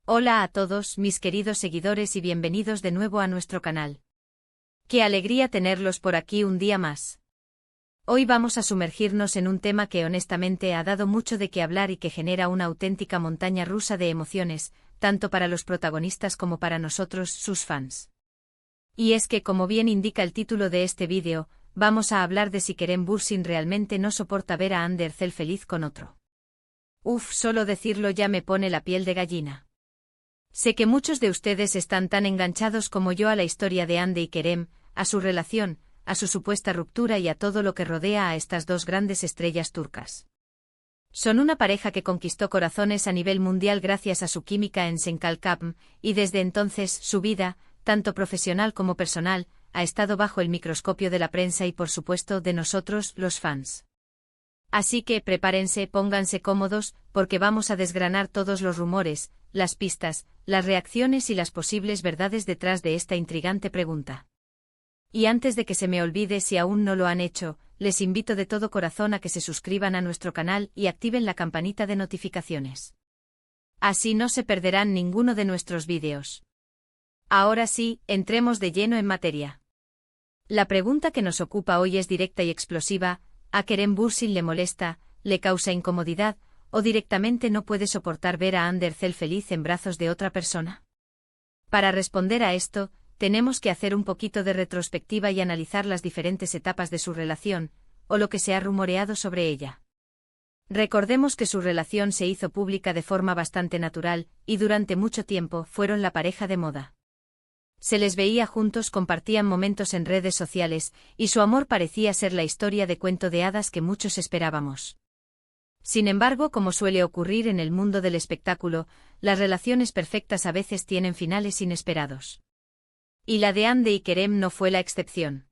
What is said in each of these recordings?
Hola a todos mis queridos seguidores y bienvenidos de nuevo a nuestro canal. Qué alegría tenerlos por aquí un día más. Hoy vamos a sumergirnos en un tema que honestamente ha dado mucho de qué hablar y que genera una auténtica montaña rusa de emociones, tanto para los protagonistas como para nosotros, sus fans. Y es que, como bien indica el título de este vídeo, vamos a hablar de si Kerem Bürsin realmente no soporta ver a Hande Erçel feliz con otro. Uf, solo decirlo ya me pone la piel de gallina. Sé que muchos de ustedes están tan enganchados como yo a la historia de Hande y Kerem, a su relación, a su supuesta ruptura y a todo lo que rodea a estas dos grandes estrellas turcas. Son una pareja que conquistó corazones a nivel mundial gracias a su química en Senkalkapm, y desde entonces su vida, tanto profesional como personal, ha estado bajo el microscopio de la prensa y por supuesto de nosotros, los fans. Así que prepárense, pónganse cómodos, porque vamos a desgranar todos los rumores, las pistas, las reacciones y las posibles verdades detrás de esta intrigante pregunta. Y antes de que se me olvide, si aún no lo han hecho, les invito de todo corazón a que se suscriban a nuestro canal y activen la campanita de notificaciones. Así no se perderán ninguno de nuestros vídeos. Ahora sí, entremos de lleno en materia. La pregunta que nos ocupa hoy es directa y explosiva: ¿a Kerem Bürsin le molesta, le causa incomodidad, o directamente no puede soportar ver a Hande Erçel feliz en brazos de otra persona? Para responder a esto, tenemos que hacer un poquito de retrospectiva y analizar las diferentes etapas de su relación, o lo que se ha rumoreado sobre ella. Recordemos que su relación se hizo pública de forma bastante natural, y durante mucho tiempo fueron la pareja de moda. Se les veía juntos, compartían momentos en redes sociales, y su amor parecía ser la historia de cuento de hadas que muchos esperábamos. Sin embargo, como suele ocurrir en el mundo del espectáculo, las relaciones perfectas a veces tienen finales inesperados. Y la de Hande y Kerem no fue la excepción.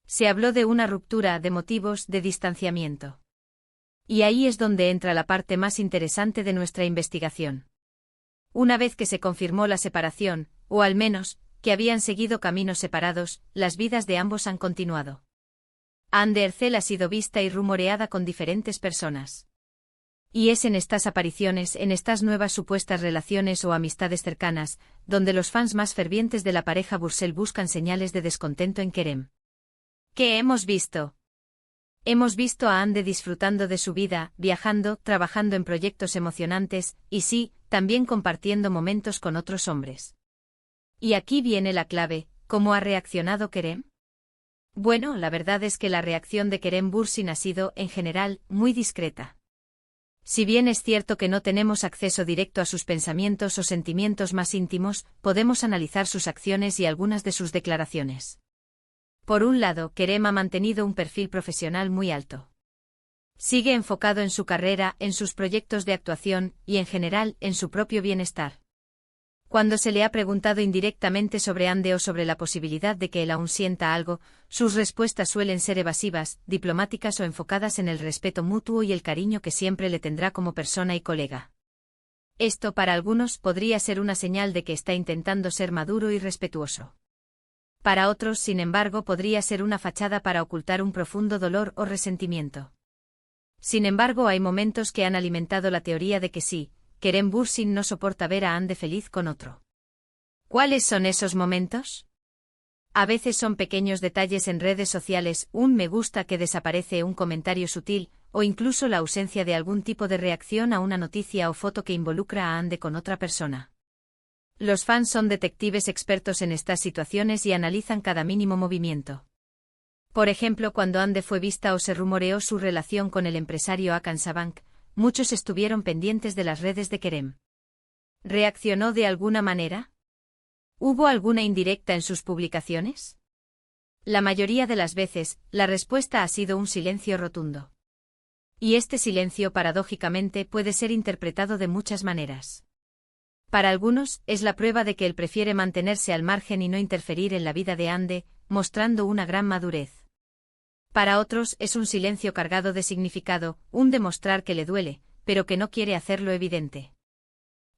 Se habló de una ruptura, de motivos, de distanciamiento. Y ahí es donde entra la parte más interesante de nuestra investigación. Una vez que se confirmó la separación, o al menos, que habían seguido caminos separados, las vidas de ambos han continuado. Hande Erçel ha sido vista y rumoreada con diferentes personas. Y es en estas apariciones, en estas nuevas supuestas relaciones o amistades cercanas, donde los fans más fervientes de la pareja Bürsin buscan señales de descontento en Kerem. ¿Qué hemos visto? Hemos visto a Hande disfrutando de su vida, viajando, trabajando en proyectos emocionantes, y sí, también compartiendo momentos con otros hombres. Y aquí viene la clave: ¿cómo ha reaccionado Kerem? Bueno, la verdad es que la reacción de Kerem Bürsin ha sido, en general, muy discreta. Si bien es cierto que no tenemos acceso directo a sus pensamientos o sentimientos más íntimos, podemos analizar sus acciones y algunas de sus declaraciones. Por un lado, Kerem ha mantenido un perfil profesional muy alto. Sigue enfocado en su carrera, en sus proyectos de actuación, y en general, en su propio bienestar. Cuando se le ha preguntado indirectamente sobre Hande o sobre la posibilidad de que él aún sienta algo, sus respuestas suelen ser evasivas, diplomáticas o enfocadas en el respeto mutuo y el cariño que siempre le tendrá como persona y colega. Esto para algunos podría ser una señal de que está intentando ser maduro y respetuoso. Para otros, sin embargo, podría ser una fachada para ocultar un profundo dolor o resentimiento. Sin embargo, hay momentos que han alimentado la teoría de que sí, Kerem Bürsin no soporta ver a Hande feliz con otro. ¿Cuáles son esos momentos? A veces son pequeños detalles en redes sociales, un me gusta que desaparece, un comentario sutil, o incluso la ausencia de algún tipo de reacción a una noticia o foto que involucra a Hande con otra persona. Los fans son detectives expertos en estas situaciones y analizan cada mínimo movimiento. Por ejemplo, cuando Hande fue vista o se rumoreó su relación con el empresario Hakan Sabank, muchos estuvieron pendientes de las redes de Kerem. ¿Reaccionó de alguna manera? ¿Hubo alguna indirecta en sus publicaciones? La mayoría de las veces, la respuesta ha sido un silencio rotundo. Y este silencio, paradójicamente, puede ser interpretado de muchas maneras. Para algunos, es la prueba de que él prefiere mantenerse al margen y no interferir en la vida de Hande, mostrando una gran madurez. Para otros, es un silencio cargado de significado, un demostrar que le duele, pero que no quiere hacerlo evidente.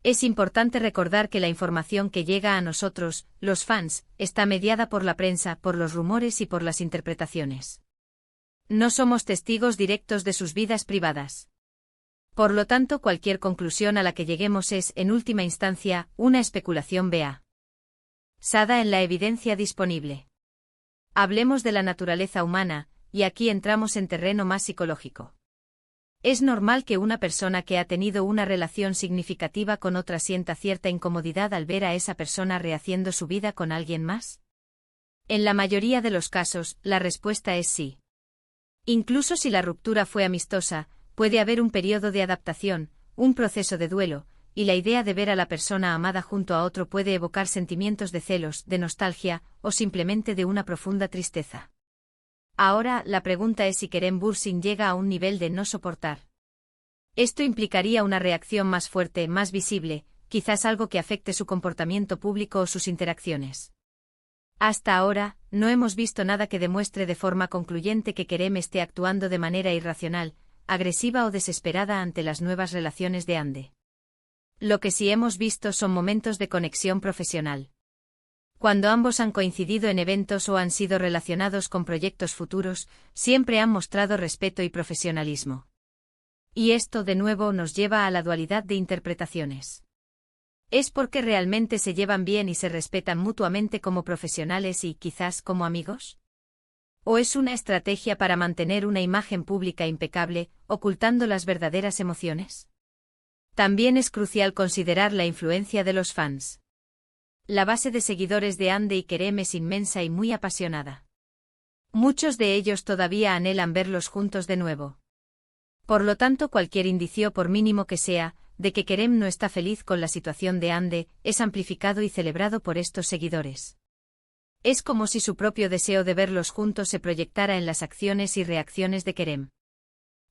Es importante recordar que la información que llega a nosotros, los fans, está mediada por la prensa, por los rumores y por las interpretaciones. No somos testigos directos de sus vidas privadas. Por lo tanto, cualquier conclusión a la que lleguemos es, en última instancia, una especulación basada en la evidencia disponible. Hablemos de la naturaleza humana, y aquí entramos en terreno más psicológico. ¿Es normal que una persona que ha tenido una relación significativa con otra sienta cierta incomodidad al ver a esa persona rehaciendo su vida con alguien más? En la mayoría de los casos, la respuesta es sí. Incluso si la ruptura fue amistosa, puede haber un periodo de adaptación, un proceso de duelo, y la idea de ver a la persona amada junto a otro puede evocar sentimientos de celos, de nostalgia, o simplemente de una profunda tristeza. Ahora, la pregunta es si Kerem Bürsin llega a un nivel de no soportar. Esto implicaría una reacción más fuerte, más visible, quizás algo que afecte su comportamiento público o sus interacciones. Hasta ahora, no hemos visto nada que demuestre de forma concluyente que Kerem esté actuando de manera irracional, agresiva o desesperada ante las nuevas relaciones de Hande. Lo que sí hemos visto son momentos de conexión profesional. Cuando ambos han coincidido en eventos o han sido relacionados con proyectos futuros, siempre han mostrado respeto y profesionalismo. Y esto de nuevo nos lleva a la dualidad de interpretaciones. ¿Es porque realmente se llevan bien y se respetan mutuamente como profesionales y quizás como amigos? ¿O es una estrategia para mantener una imagen pública impecable, ocultando las verdaderas emociones? También es crucial considerar la influencia de los fans. La base de seguidores de Hande y Kerem es inmensa y muy apasionada. Muchos de ellos todavía anhelan verlos juntos de nuevo. Por lo tanto, cualquier indicio, por mínimo que sea, de que Kerem no está feliz con la situación de Hande, es amplificado y celebrado por estos seguidores. Es como si su propio deseo de verlos juntos se proyectara en las acciones y reacciones de Kerem.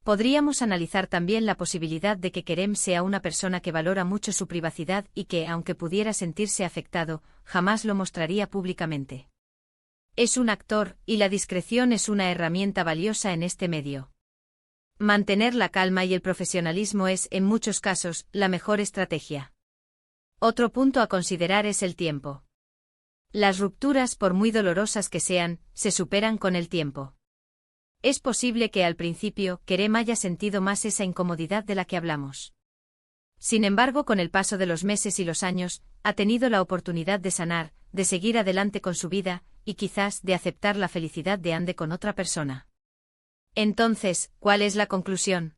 Podríamos analizar también la posibilidad de que Kerem sea una persona que valora mucho su privacidad y que, aunque pudiera sentirse afectado, jamás lo mostraría públicamente. Es un actor, y la discreción es una herramienta valiosa en este medio. Mantener la calma y el profesionalismo es, en muchos casos, la mejor estrategia. Otro punto a considerar es el tiempo. Las rupturas, por muy dolorosas que sean, se superan con el tiempo. Es posible que al principio Kerem haya sentido más esa incomodidad de la que hablamos. Sin embargo, con el paso de los meses y los años, ha tenido la oportunidad de sanar, de seguir adelante con su vida, y quizás de aceptar la felicidad de Hande con otra persona. Entonces, ¿cuál es la conclusión?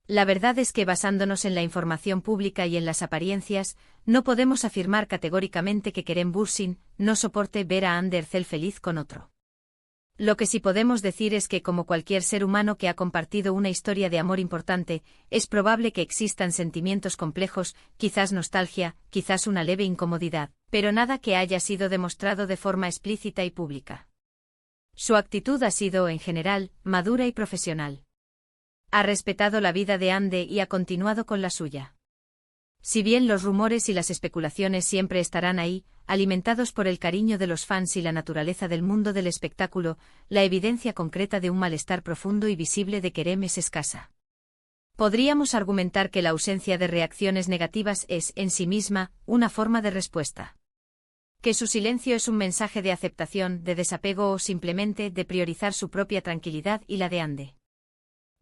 La verdad es que basándonos en la información pública y en las apariencias, no podemos afirmar categóricamente que Kerem Bürsin no soporte ver a Hande Erçel feliz con otro. Lo que sí podemos decir es que, como cualquier ser humano que ha compartido una historia de amor importante, es probable que existan sentimientos complejos, quizás nostalgia, quizás una leve incomodidad, pero nada que haya sido demostrado de forma explícita y pública. Su actitud ha sido, en general, madura y profesional. Ha respetado la vida de Hande y ha continuado con la suya. Si bien los rumores y las especulaciones siempre estarán ahí, alimentados por el cariño de los fans y la naturaleza del mundo del espectáculo, la evidencia concreta de un malestar profundo y visible de Kerem es escasa. Podríamos argumentar que la ausencia de reacciones negativas es, en sí misma, una forma de respuesta. Que su silencio es un mensaje de aceptación, de desapego o simplemente de priorizar su propia tranquilidad y la de Hande.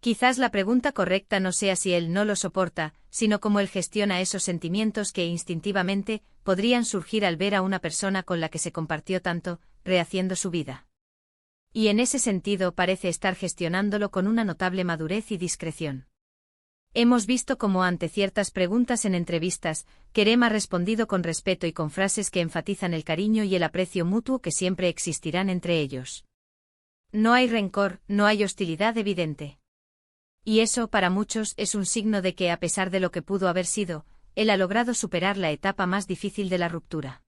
Quizás la pregunta correcta no sea si él no lo soporta, sino cómo él gestiona esos sentimientos que instintivamente podrían surgir al ver a una persona con la que se compartió tanto, rehaciendo su vida. Y en ese sentido parece estar gestionándolo con una notable madurez y discreción. Hemos visto cómo ante ciertas preguntas en entrevistas, Kerem ha respondido con respeto y con frases que enfatizan el cariño y el aprecio mutuo que siempre existirán entre ellos. No hay rencor, no hay hostilidad evidente. Y eso, para muchos, es un signo de que, a pesar de lo que pudo haber sido, él ha logrado superar la etapa más difícil de la ruptura.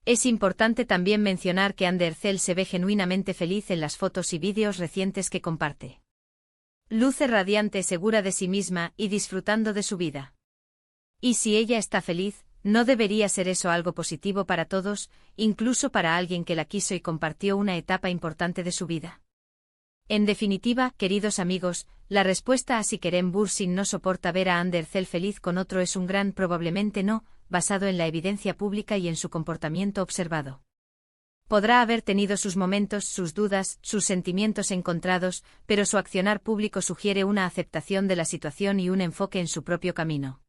Es importante también mencionar que Hande Erçel se ve genuinamente feliz en las fotos y vídeos recientes que comparte. Luce radiante, segura de sí misma y disfrutando de su vida. Y si ella está feliz, ¿no debería ser eso algo positivo para todos, incluso para alguien que la quiso y compartió una etapa importante de su vida? En definitiva, queridos amigos, la respuesta a si Kerem Bürsin no soporta ver a Hande Erçel feliz con otro es un gran probablemente no, basado en la evidencia pública y en su comportamiento observado. Podrá haber tenido sus momentos, sus dudas, sus sentimientos encontrados, pero su accionar público sugiere una aceptación de la situación y un enfoque en su propio camino.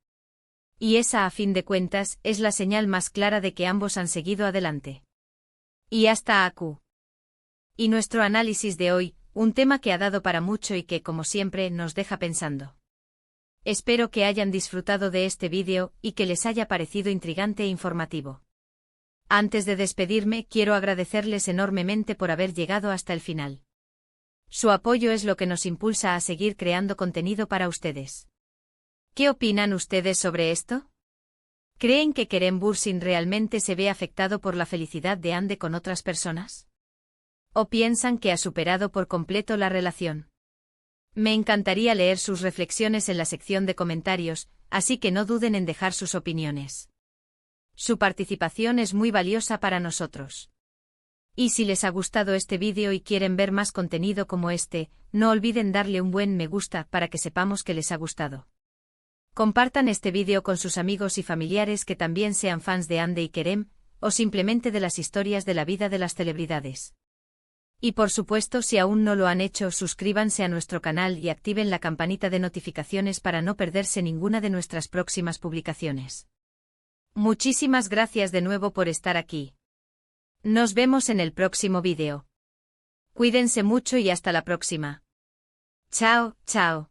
Y esa, a fin de cuentas, es la señal más clara de que ambos han seguido adelante. Y hasta aquí. Y nuestro análisis de hoy, un tema que ha dado para mucho y que, como siempre, nos deja pensando. Espero que hayan disfrutado de este vídeo y que les haya parecido intrigante e informativo. Antes de despedirme, quiero agradecerles enormemente por haber llegado hasta el final. Su apoyo es lo que nos impulsa a seguir creando contenido para ustedes. ¿Qué opinan ustedes sobre esto? ¿Creen que Kerem Bürsin realmente se ve afectado por la felicidad de Hande con otras personas? ¿O piensan que ha superado por completo la relación? Me encantaría leer sus reflexiones en la sección de comentarios, así que no duden en dejar sus opiniones. Su participación es muy valiosa para nosotros. Y si les ha gustado este vídeo y quieren ver más contenido como este, no olviden darle un buen me gusta para que sepamos que les ha gustado. Compartan este vídeo con sus amigos y familiares que también sean fans de Hande y Kerem, o simplemente de las historias de la vida de las celebridades. Y por supuesto, si aún no lo han hecho, suscríbanse a nuestro canal y activen la campanita de notificaciones para no perderse ninguna de nuestras próximas publicaciones. Muchísimas gracias de nuevo por estar aquí. Nos vemos en el próximo vídeo. Cuídense mucho y hasta la próxima. Chao, chao.